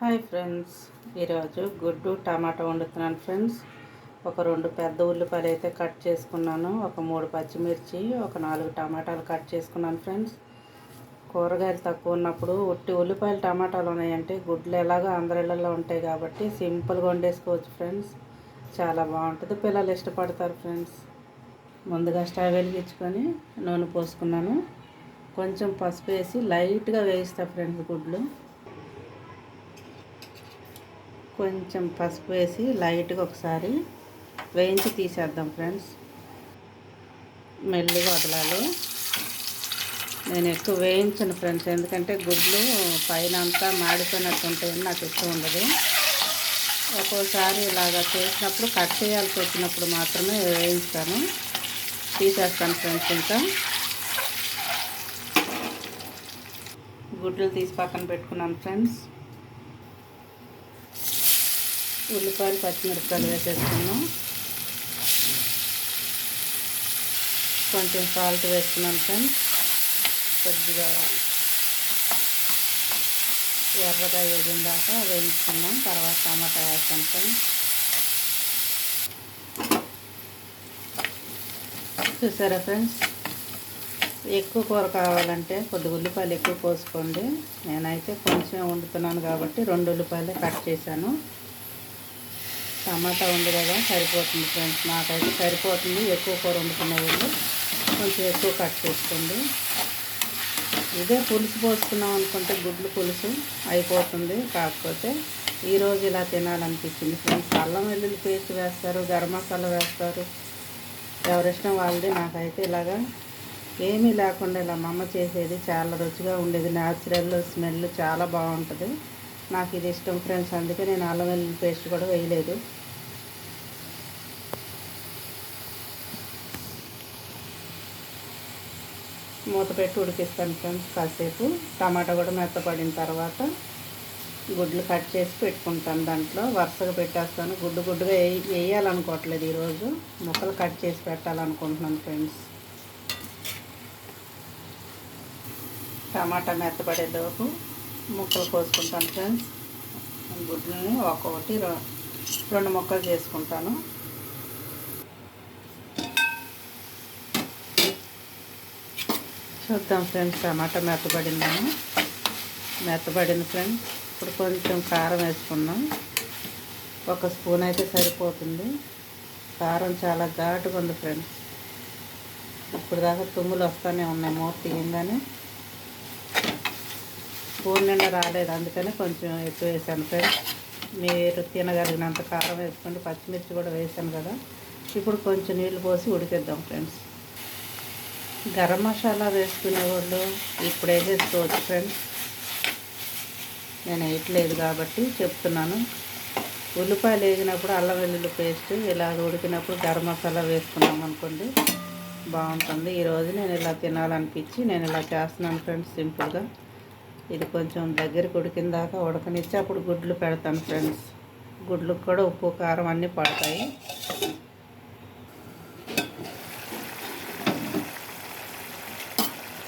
Hi friends, ఈరోజు గుడ్డు టమాటా వండుతున్నాను friends. ఒక 2 పెద్ద ఉల్లిపాయలు అయితే కట్ చేసుకున్నాను. ఒక 3 పచ్చిమిర్చి, ఒక 4 టమాటాలు కట్ చేసుకున్నాను ఫ్రెండ్స్. కూరగాయలు తక్కువ ఉన్నప్పుడు ఉట్టి ఉల్లిపాయలు టమాటాలు ఉన్నాయంటే గుడ్లు ఎలాగో అందరిళ్ళల్లో ఉంటాయి కాబట్టి సింపుల్గా వండేసుకోవచ్చు ఫ్రెండ్స్. చాలా బాగుంటుంది, పిల్లలు ఇష్టపడతారు ఫ్రెండ్స్. ముందుగా స్టవ్ వెలిగించుకొని నూనె పోసుకున్నాను. కొంచెం పసుపు వేసి లైట్గా వేయిస్తా ఫ్రెండ్స్ గుడ్లు. కొంచెం పసుపు వేసి లైట్గా ఒకసారి వేయించి తీసేద్దాం ఫ్రెండ్స్. మెల్లిగా వదలాలి. నేను ఎక్కువ వేయించను ఫ్రెండ్స్, ఎందుకంటే గుడ్లు పైన అంతా మాడిపోయినట్టు ఉంటాయని నాకు ఇష్టం ఉండదు. ఒక్కోసారి ఇలాగ చేసినప్పుడు కట్ చేయాల్సి వచ్చినప్పుడు మాత్రమే వేయించుతాను. తీసేస్తాను ఫ్రెండ్స్. ఇంకా గుడ్లు తీసి పక్కన పెట్టుకున్నాను ఫ్రెండ్స్. ఉల్లిపాయలు పచ్చిమిరపకాయలు వేసేసుకున్నాం. కొంచెం సాల్ట్ వేసుకున్నాను ఫ్రెండ్స్. కొద్దిగా ఎర్రగా వేగిన దాకా వేయించుకున్నాం. తర్వాత టమాటా వేస్తాను ఫ్రెండ్స్. చూసారా ఫ్రెండ్స్, ఎక్కువ కూర కావాలంటే కొద్దిగా ఉల్లిపాయలు ఎక్కువ పోసుకోండి. నేనైతే కొంచెం వండుతున్నాను కాబట్టి 2 ఉల్లిపాయలు కట్ చేశాను. టమాటా ఉంది కదా, సరిపోతుంది ఫ్రెండ్స్. నాకైతే సరిపోతుంది. ఎక్కువ కూర వండుకునే వాళ్ళు కొంచెం ఎక్కువ కట్ చేసుకోండి. ఇదే పులుసు పోసుకున్నాం అనుకుంటే గుడ్లు పులుసు అయిపోతుంది. కాకపోతే ఈరోజు ఇలా తినాలనిపించింది ఫ్రెండ్స్. అల్లం వెల్లుల్లి పేస్ట్ వేస్తారు, గరం మసాలా వేస్తారు, ఎవరిష్టం వాళ్ళది. నాకైతే ఇలాగా ఏమీ లేకుండా ఇలా మా అమ్మ చేసేది చాలా రుచిగా ఉండేది. న్యాచురల్ స్మెల్ చాలా బాగుంటుంది. నాకు ఇది ఇష్టం ఫ్రెండ్స్, అందుకే నేను అల్లం వెల్లుల్లి పేస్ట్ కూడా వేయలేదు. మూత పెట్టి ఉడికిస్తాను ఫ్రెండ్స్ కాసేపు. టమాటా కూడా మెత్తపడిన తర్వాత గుడ్లు కట్ చేసి పెట్టుకుంటాను. దాంట్లో వరుసగా పెట్టేస్తాను. గుడ్డుగా వేయాలనుకోవట్లేదు ఈరోజు, ముక్కలు కట్ చేసి పెట్టాలనుకుంటున్నాను ఫ్రెండ్స్. టమాటా మెత్తపడేలోపు ముక్కలు కోసుకుంటాను ఫ్రెండ్స్. గుడ్లని ఒక్కొక్కటి 2 ముక్కలు చేసుకుంటాను. చూద్దాం ఫ్రెండ్స్, టమాటా మెత్తపడింది ఫ్రెండ్స్. ఇప్పుడు కొంచెం కారం వేసుకున్నాం. 1 స్పూన్ అయితే సరిపోతుంది. కారం చాలా ఘాటుగా ఉంది ఫ్రెండ్స్. ఇప్పుడు దాకా తుమ్ములు వస్తూనే ఉన్నాయి మూత తీయంగానే. స్పూన్ నిండా రాలేదు, అందుకని కొంచెం ఎక్కువ వేసాను ఫ్రెండ్స్. మీరు తినగలిగినంత కారం వేసుకోండి. పచ్చిమిర్చి కూడా వేసాను కదా. ఇప్పుడు కొంచెం నీళ్ళు పోసి ఉడికిద్దాం ఫ్రెండ్స్. గరం మసాలా వేసుకునే వాళ్ళు ఇప్పుడు వేసేసుకోవచ్చు ఫ్రెండ్స్. నేను వేయట్లేదు కాబట్టి చెప్తున్నాను. ఉల్లిపాయలు వేగినప్పుడు అల్లం వెల్లుల్లి పేస్ట్, ఇలా ఉడికినప్పుడు గరం మసాలా వేసుకున్నాం అనుకోండి, బాగుంటుంది. ఈరోజు నేను ఇలా తినాలనిపించి నేను ఇలా చేస్తున్నాను ఫ్రెండ్స్, సింపుల్గా. ఇది కొంచెం దగ్గరికి ఉడికిన దాకా ఉడకనిచ్చి అప్పుడు గుడ్లు పెడతాను ఫ్రెండ్స్. గుడ్లకు కూడా ఉప్పు కారం అన్నీ పడతాయి.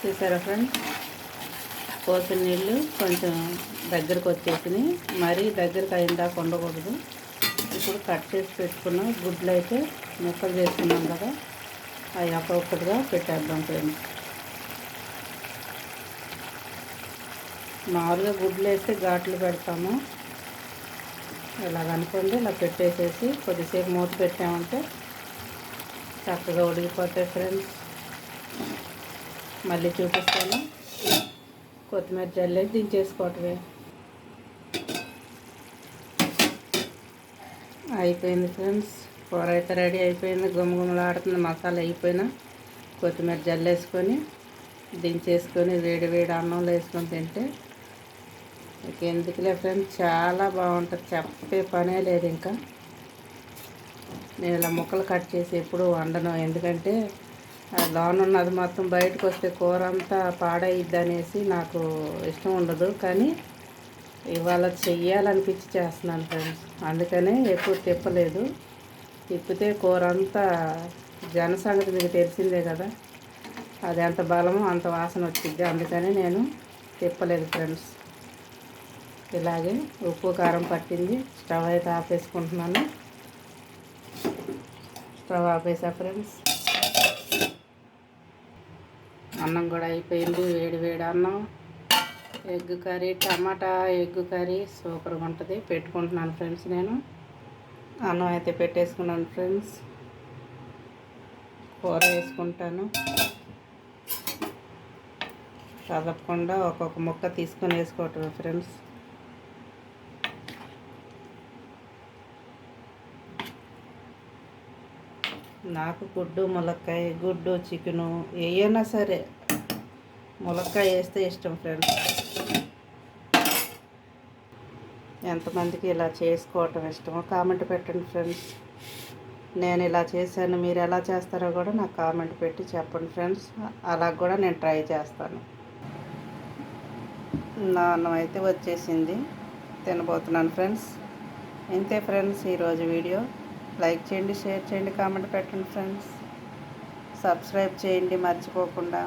చూసారా ఫ్రెండ్స్, పోసిన నీళ్ళు కొంచెం దగ్గరకు వచ్చేసినాయి. మరీ దగ్గరికి అయిన దాకా ఉండకూడదు. ఇప్పుడు కట్ చేసి పెట్టుకున్న గుడ్లు అయితే ముక్కలు చేసుకున్నాం కదా, అవి ఒక్కొక్కటిగా పెట్టేద్దాం ఫ్రెండ్స్. మామూలుగా గుడ్లు వేస్తే ఘాట్లు పెడతాము. ఇలా అనుకోండి, ఇలా పెట్టేసేసి కొద్దిసేపు మూత పెట్టామంటే చక్కగా ఉడికిపోతాయి ఫ్రెండ్స్. మళ్ళీ చూపిస్తాను. కొత్తిమీర జల్లేసి దించేసుకోవటమే. అయిపోయింది ఫ్రెండ్స్, కూర అయితే రెడీ అయిపోయింది. గుమగుమలాడుతుంది. మసాలా అయిపోయినా కొత్తిమీర జల్లేసుకొని దించేసుకొని వేడి వేడి అన్నంలో వేసుకొని తింటే ఎందుకులే ఫ్రెండ్స్, చాలా బాగుంటుంది. చెప్పే పనే లేదు. ఇంకా నేను ఇలా ముక్కలు కట్ చేసి ఎప్పుడు వండను, ఎందుకంటే లోన ఉన్నది మొత్తం బయటకు వస్తే కూర అంతా పాడైద్ది అనేసి నాకు ఇష్టం ఉండదు. కానీ ఇవాళ చెయ్యాలనిపించి చేస్తున్నాను ఫ్రెండ్స్, అందుకనే ఎక్కువ తిప్పలేదు. తిప్పితే కూర అంతా జనసంగతి మీకు తెలిసిందే కదా, అది ఎంత బలమో అంత వాసన వచ్చింది. అందుకని నేను తిప్పలేదు ఫ్రెండ్స్. ఇలాగే ఉప్పు కారం పట్టింది. స్టవ్ అయితే ఆపేసుకుంటున్నాను. Stove ఆపేసా friends. అన్నం కూడా అయిపోయింది. వేడి వేడి అన్నం, egg curry, tomato egg curry సూపర్గా ఉంటుంది. పెట్టుకుంటున్నాను ఫ్రెండ్స్. నేను అన్నం అయితే పెట్టేసుకున్నాను ఫ్రెండ్స్. కూర వేసుకుంటాను. కదపకుండా ఒక్కొక్క ముక్క తీసుకొని వేసుకోవటమే ఫ్రెండ్స్. నాకు గుడ్డు ములక్కాయ, గుడ్డు చికెను ఏమైనా సరే ములక్కాయ వేస్తే ఇష్టం ఫ్రెండ్స్. ఎంతమందికి ఇలా చేసుకోవటం ఇష్టమో కామెంట్ పెట్టండి ఫ్రెండ్స్. నేను ఇలా చేశాను, మీరు ఎలా చేస్తారో కూడా నాకు కామెంట్ పెట్టి చెప్పండి ఫ్రెండ్స్. అలా కూడా నేను ట్రై చేస్తాను. నా అన్నం అయితే వచ్చేసింది, తినబోతున్నాను ఫ్రెండ్స్. ఇంతే ఫ్రెండ్స్ ఈరోజు వీడియో. లైక్ చేయండి, షేర్ చేయండి, కామెంట్ పెట్టండి ఫ్రెండ్స్. సబ్స్క్రైబ్ చేయండి మర్చిపోకుండా.